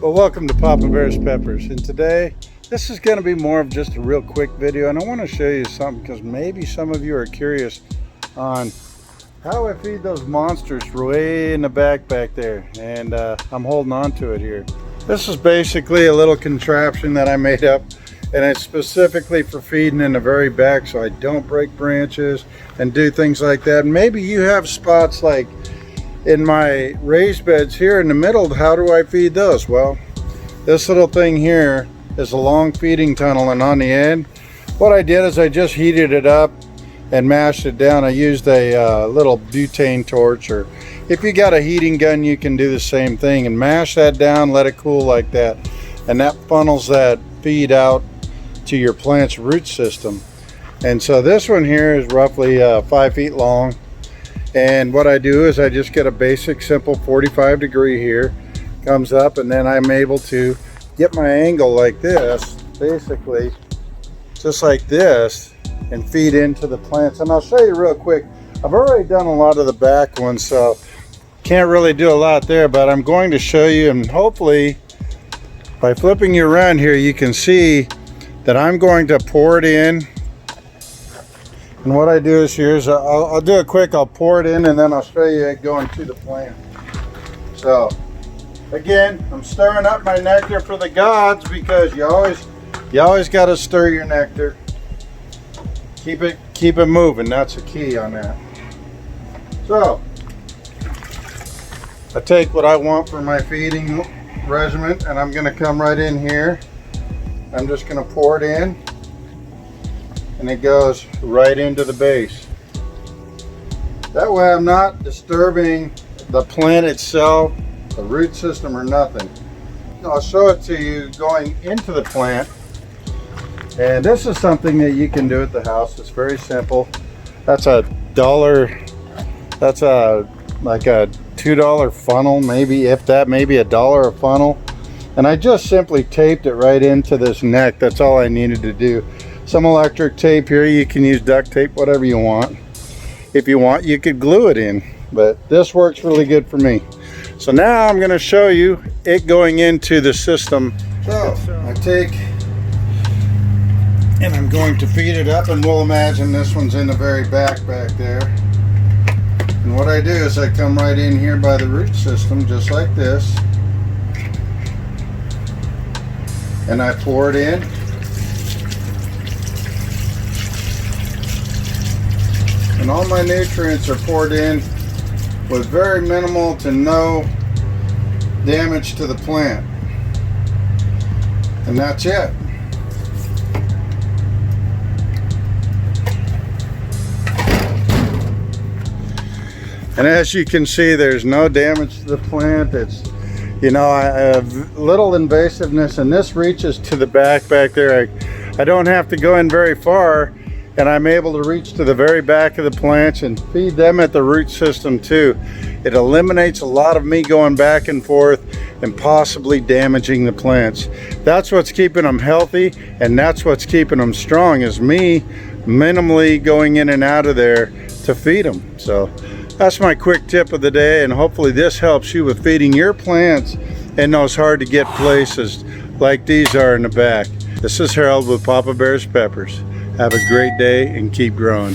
Well, welcome to Papa Bear's Peppers, and today this is going to be more of just a real quick video, and I want to show you something because maybe some of you are curious on how I feed those monsters way in the back there, and I'm holding on to it here. This is basically a little contraption that I made up, and it's specifically for feeding in the very back so I don't break branches and do things like that. And maybe you have spots like in my raised beds here in the middle. How do I feed those? Well, this little thing here is a long feeding tunnel, and on the end what I did is I just heated it up and mashed it down. I used a little butane torch, or if you got a heating gun you can do the same thing, and mash that down, let it cool like that, and that funnels that feed out to your plant's root system. And so this one here is roughly 5 feet long. And what I do is I just get a basic simple 45 degree here, comes up, and then I'm able to get my angle like this, basically just like this, and feed into the plants. And I'll show you real quick. I've already done a lot of the back ones, so can't really do a lot there, but I'm going to show you, and hopefully by flipping you around here you can see that I'm going to pour it in. And what I do is here's I'll do it quick. I'll pour it in and then I'll show you it going to the plant. So again, I'm stirring up my nectar for the gods, because you always got to stir your nectar. Keep it moving. That's the key on that. So I take what I want for my feeding regimen, and I'm going to come right in here. I'm just going to pour it in, and it goes right into the base. That way I'm not disturbing the plant itself, the root system, or nothing. I'll show it to you going into the plant. And this is something that you can do at the house. It's very simple. That's $1. That's like a $2 funnel, maybe, if that, maybe $1 a funnel. And I just simply taped it right into this neck. That's all I needed to do. Some electric tape here. You can use duct tape, whatever you want. If you want, you could glue it in, but this works really good for me. So now I'm going to show you it going into the system. So I take and I'm going to feed it up, and we'll imagine this one's in the very back there. And what I do is I come right in here by the root system, just like this, and I pour it in. And all my nutrients are poured in with very minimal to no damage to the plant. And that's it. And as you can see, there's no damage to the plant. It's, you know, I have little invasiveness, and this reaches to the back there. I don't have to go in very far, and I'm able to reach to the very back of the plants and feed them at the root system too. It eliminates a lot of me going back and forth and possibly damaging the plants. That's what's keeping them healthy, and that's what's keeping them strong, is me minimally going in and out of there to feed them. So that's my quick tip of the day, and hopefully this helps you with feeding your plants in those hard to get places like these are in the back. This is Harold with Papa Bear's Peppers. Have a great day and keep growing.